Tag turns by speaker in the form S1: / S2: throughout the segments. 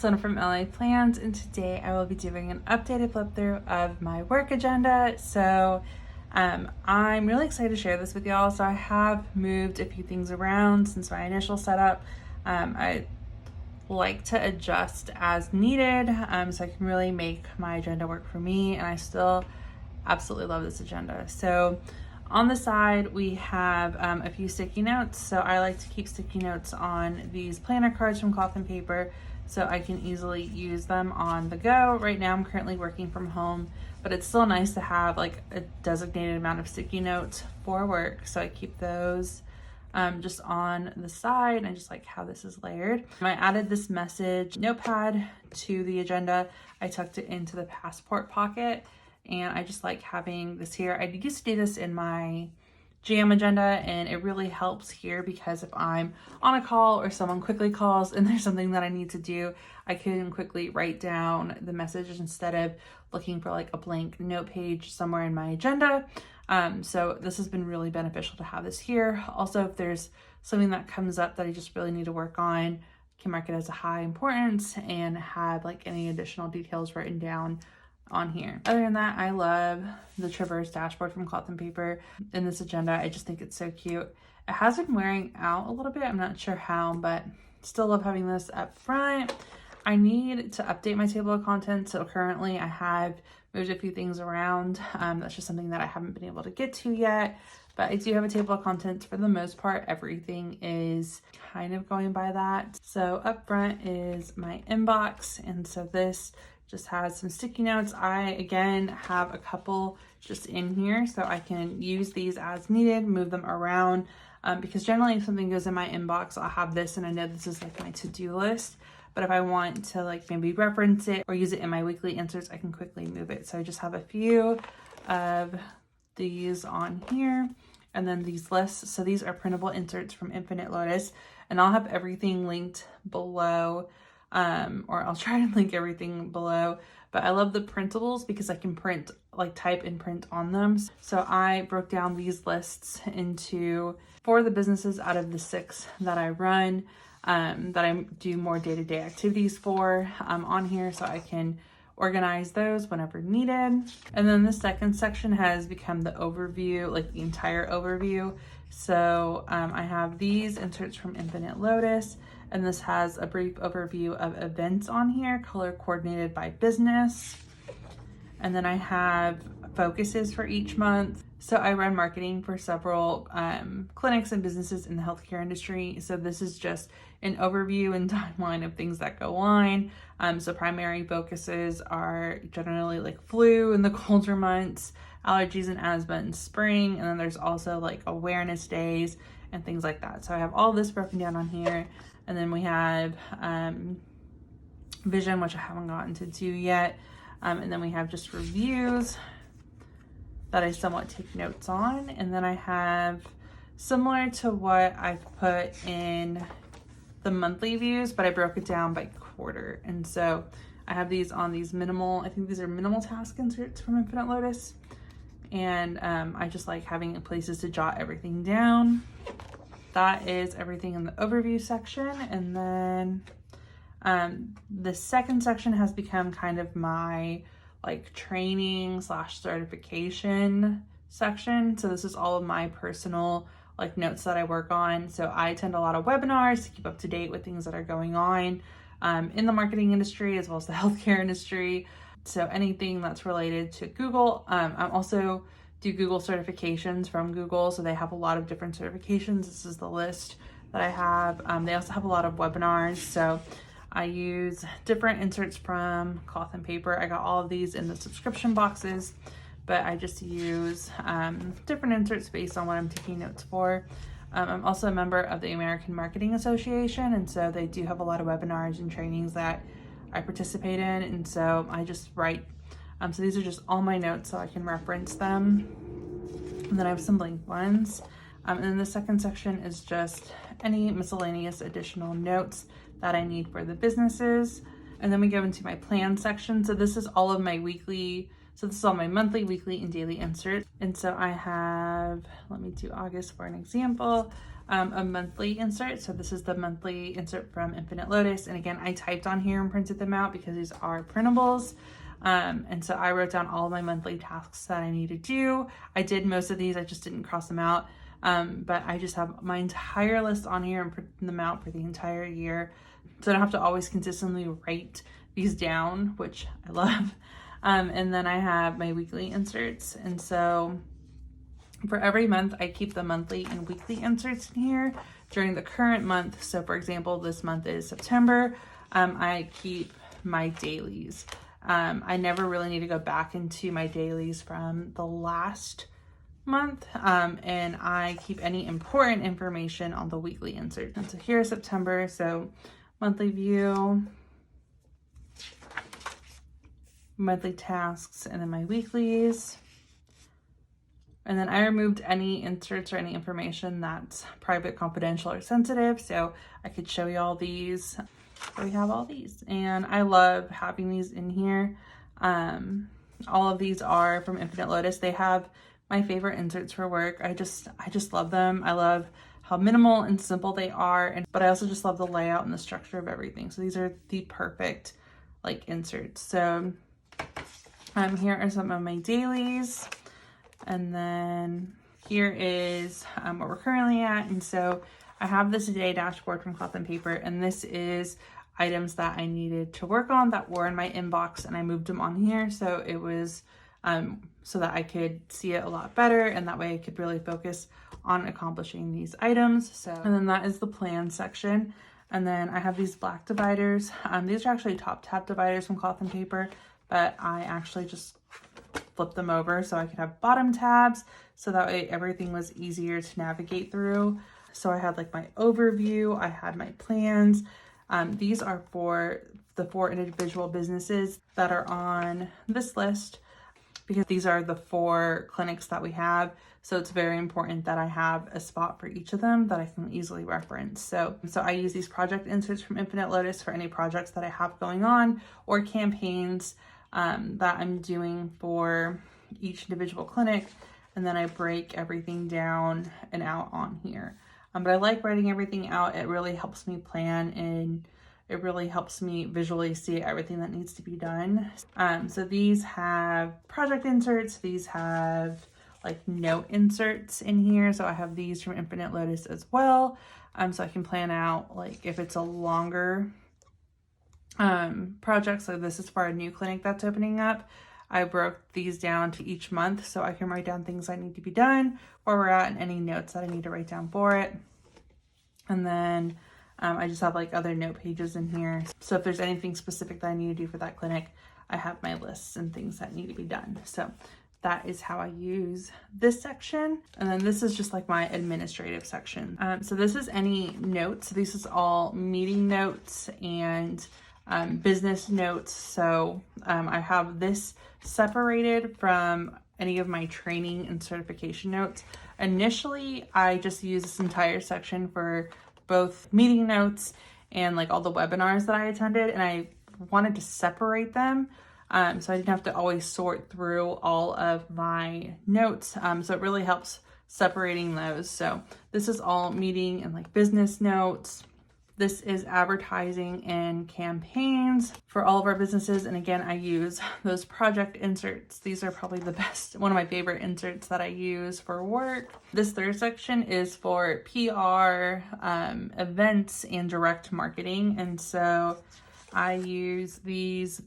S1: Lena from LA Plans, and today I will be doing an updated flip through of my work agenda. So I'm really excited to share this with y'all. So I have moved a few things around since my initial setup. I like to adjust as needed so I can really make my agenda work for me, and I still absolutely love this agenda. So on the side we have a few sticky notes. So I like to keep sticky notes on these planner cards from Cloth and Paper so I can easily use them on the go. Right now I'm currently working from home, but it's still nice to have like a designated amount of sticky notes for work, so I keep those just on the side. I just like how this is layered. I added this message notepad to the agenda. I tucked it into the passport pocket, and I just like having this here. I used to do this in my jam agenda, and it really helps here because if I'm on a call or someone quickly calls and there's something that I need to do, I can quickly write down the message instead of looking for like a blank note page somewhere in my agenda. So this has been really beneficial to have this here. Also, if there's something that comes up that I just really need to work on, I can mark it as a high importance and have like any additional details written down on here. Other than that, I love the Traverse dashboard from Cloth and Paper in this agenda. I just think it's so cute. It has been wearing out a little bit. I'm not sure how, but still love having this up front. I need to update my table of contents. So currently I have moved a few things around. That's just something that I haven't been able to get to yet, but I do have a table of contents. For the most part, everything is kind of going by that. So up front is my inbox, and so this just has some sticky notes. I, again, have a couple just in here so I can use these as needed, move them around, because generally if something goes in my inbox, I'll have this and I know this is like my to-do list. But if I want to like maybe reference it or use it in my weekly inserts, I can quickly move it. So I just have a few of these on here, and then these lists. So these are printable inserts from Infinite Lotus, and I'll have everything linked below. Or I'll try to link everything below, but I love the printables because I can print, like type and print on them. So I broke down these lists into 4 of the businesses out of the 6 that I run, that I do more day-to-day activities for on here, so I can organize those whenever needed. And then the second section has become the overview, like the entire overview. So I have these inserts from Infinite Lotus, and this has a brief overview of events on here, color coordinated by business. And then I have focuses for each month. So I run marketing for several clinics and businesses in the healthcare industry. So this is just an overview and timeline of things that go on. So primary focuses are generally like flu in the colder months, allergies and asthma in spring, and then there's also like awareness days and things like that. So I have all this broken down on here. And then we have vision, which I haven't gotten to do yet. And then we have just reviews that I somewhat take notes on. And then I have similar to what I've put in the monthly views, but I broke it down by quarter. And so I have these on these minimal, I think these are minimal task inserts from Infinite Lotus. And I just like having places to jot everything down. That is everything in the overview section. And then the second section has become kind of my like training / certification section. So this is all of my personal like notes that I work on. So I attend a lot of webinars to keep up to date with things that are going on in the marketing industry as well as the healthcare industry. So anything that's related to Google. I'm also do Google certifications from Google. So they have a lot of different certifications. This is the list that I have. They also have a lot of webinars. So I use different inserts from Cloth and Paper. I got all of these in the subscription boxes, but I just use different inserts based on what I'm taking notes for. I'm also a member of the American Marketing Association, and so they do have a lot of webinars and trainings that I participate in, and so I just write. So these are just all my notes so I can reference them. And then I have some blank ones. And then the second section is just any miscellaneous additional notes that I need for the businesses. And then we go into my plan section. So this is all of my weekly, so this is all my monthly, weekly, and daily inserts. And so I have, let me do August for an example. a monthly insert. So this is the monthly insert from Infinite Lotus. And again, I typed on here and printed them out because these are printables. And so I wrote down all of my monthly tasks that I need to do. I did most of these, I just didn't cross them out. But I just have my entire list on here and print them out for the entire year. So I don't have to always consistently write these down, which I love. And then I have my weekly inserts. And so for every month, I keep the monthly and weekly inserts in here during the current month. So for example, this month is September. I keep my dailies. I never really need to go back into my dailies from the last month. And I keep any important information on the weekly insert. And so here's September. So monthly view, monthly tasks, and then my weeklies. And then I removed any inserts or any information that's private, confidential, or sensitive. So I could show you all these. So we have all these, and I love having these in here. All of these are from Infinite Lotus. They have my favorite inserts for work. I just love them. I love how minimal and simple they are, but I also just love the layout and the structure of everything. So these are the perfect like inserts. So here are some of my dailies. And then here is what we're currently at. And so I have this day dashboard from Cloth and Paper, and this is items that I needed to work on that were in my inbox, and I moved them on here. So it was so that I could see it a lot better, and that way I could really focus on accomplishing these items. So, and then that is the plan section. And then I have these black dividers. These are actually top tab dividers from Cloth and Paper, but I actually just flip them over so I could have bottom tabs, so that way everything was easier to navigate through. So I had like my overview, I had my plans. These are for the 4 individual businesses that are on this list, because these are the 4 clinics that we have. So it's very important that I have a spot for each of them that I can easily reference. So I use these project inserts from Infinite Lotus for any projects that I have going on or campaigns that I'm doing for each individual clinic. And then I break everything down and out on here. But I like writing everything out. It really helps me plan, and it really helps me visually see everything that needs to be done. So these have project inserts. These have like note inserts in here. So I have these from Infinite Lotus as well. So I can plan out like if it's a longer project. So this is for a new clinic that's opening up. I broke these down to each month so I can write down things that need to be done, where we're at, and any notes that I need to write down for it. And then I just have like other note pages in here. So if there's anything specific that I need to do for that clinic, I have my lists and things that need to be done. So that is how I use this section. And then this is just like my administrative section. So this is any notes. This is all meeting notes and business notes. So I have this separated from any of my training and certification notes. Initially, I just used this entire section for both meeting notes and like all the webinars that I attended, and I wanted to separate them so I didn't have to always sort through all of my notes. So it really helps separating those. So this is all meeting and like business notes. This is advertising and campaigns for all of our businesses. And again, I use those project inserts. These are probably the best, one of my favorite inserts that I use for work. This third section is for PR, events, and direct marketing. And so I use these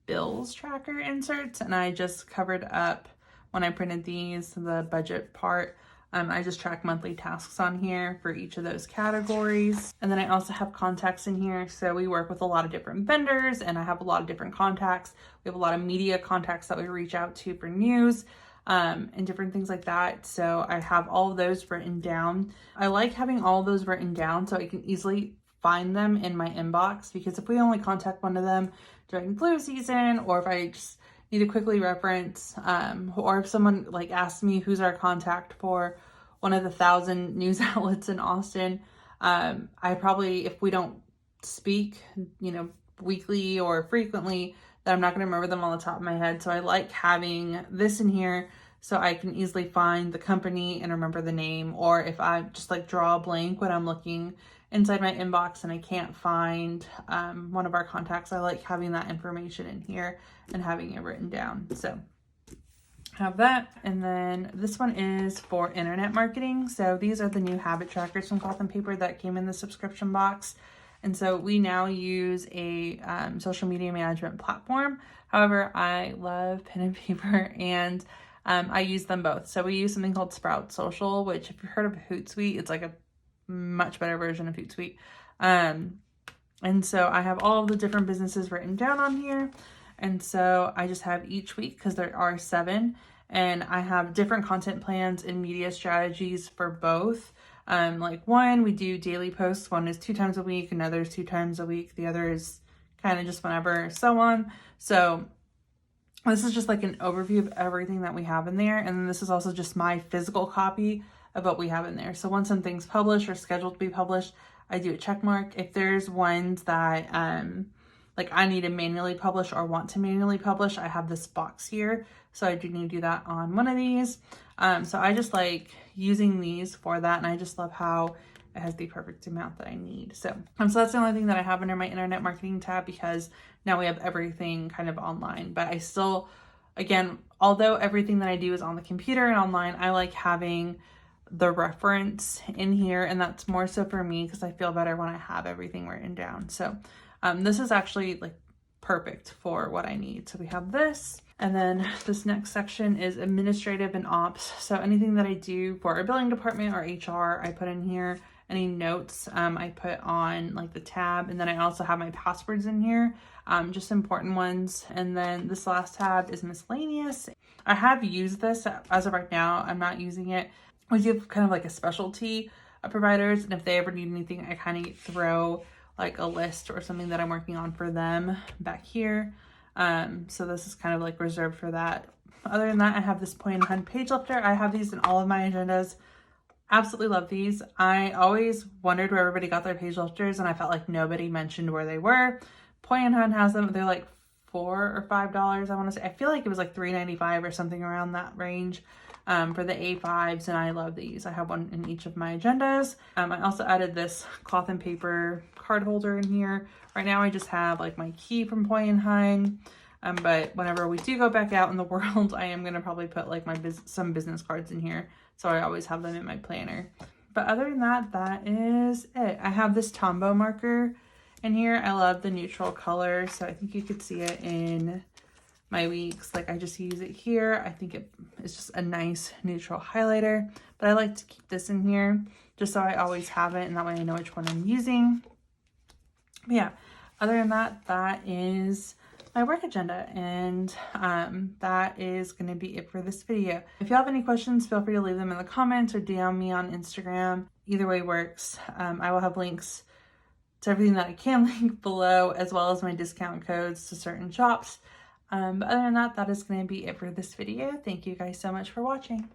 S1: bills tracker inserts, and I just covered up when I printed these, the budget part. I just track monthly tasks on here for each of those categories. And then I also have contacts in here. So we work with a lot of different vendors, and I have a lot of different contacts. We have a lot of media contacts that we reach out to for news and different things like that. So I have all of those written down. I like having all of those written down so I can easily find them in my inbox, because if we only contact one of them during flu season, or if I just need to quickly reference, or if someone like asks me who's our contact for one of the 1,000 news outlets in Austin, I probably, if we don't speak, weekly or frequently, that I'm not going to remember them on the top of my head. So I like having this in here so I can easily find the company and remember the name. Or if I just like draw a blank when I'm looking inside my inbox and I can't find one of our contacts, I like having that information in here and having it written down. So have that. And then this one is for internet marketing. So these are the new habit trackers from Cloth and Paper that came in the subscription box. And so we now use a social media management platform. However, I love pen and paper, and I use them both. So we use something called Sprout Social, which if you've heard of Hootsuite, it's like a much better version of Hootsuite. And so I have all of the different businesses written down on here. And so I just have each week, because there are 7, and I have different content plans and media strategies for both. Like one, we do daily posts. One is 2 times a week, another is 2 times a week. The other is kind of just whenever, so on. So this is just like an overview of everything that we have in there. And then this is also just my physical copy of what we have in there. So once something's published or scheduled to be published, I do a check mark. If there's ones that like I need to manually publish or want to manually publish, I have this box here. So I do need to do that on one of these. So I just like using these for that. And I just love how it has the perfect amount that I need. So that's the only thing that I have under my internet marketing tab, because now we have everything kind of online. But I still, again, although everything that I do is on the computer and online, I like having the reference in here. And that's more so for me because I feel better when I have everything written down. So this is actually like perfect for what I need. So we have this, and then this next section is administrative and ops. So anything that I do for our billing department or HR, I put in here. Any notes I put on like the tab, and then I also have my passwords in here, just important ones. And then this last tab is miscellaneous. I have used this as of right now. I'm not using it. We do have kind of like a specialty providers, and if they ever need anything, I kind of throw like a list or something that I'm working on for them back here. So this is kind of like reserved for that. Other than that, I have this Point and Hunt page lifter. I have these in all of my agendas. Absolutely love these. I always wondered where everybody got their page lifters, and I felt like nobody mentioned where they were. Point and Hunt has them. They're like $4 or $5, I want to say. I feel like it was like $3.95 or something around that range. For the A5s, and I love these. I have one in each of my agendas. I also added this Cloth and Paper card holder in here. Right now I just have like my key from Point and Hunt, but whenever we do go back out in the world, I am going to probably put like my some business cards in here, so I always have them in my planner. But other than that, that is it. I have this Tombow marker in here. I love the neutral color, so I think you could see it in my weeks. Like I just use it here. I think it is just a nice neutral highlighter, but I like to keep this in here just so I always have it, and that way I know which one I'm using. But yeah, other than that, that is my work agenda, and that is going to be it for this video. If you have any questions, feel free to leave them in the comments or DM me on Instagram. Either way works. I will have links to everything that I can link below, as well as my discount codes to certain shops. But other than that, that is going to be it for this video. Thank you guys so much for watching.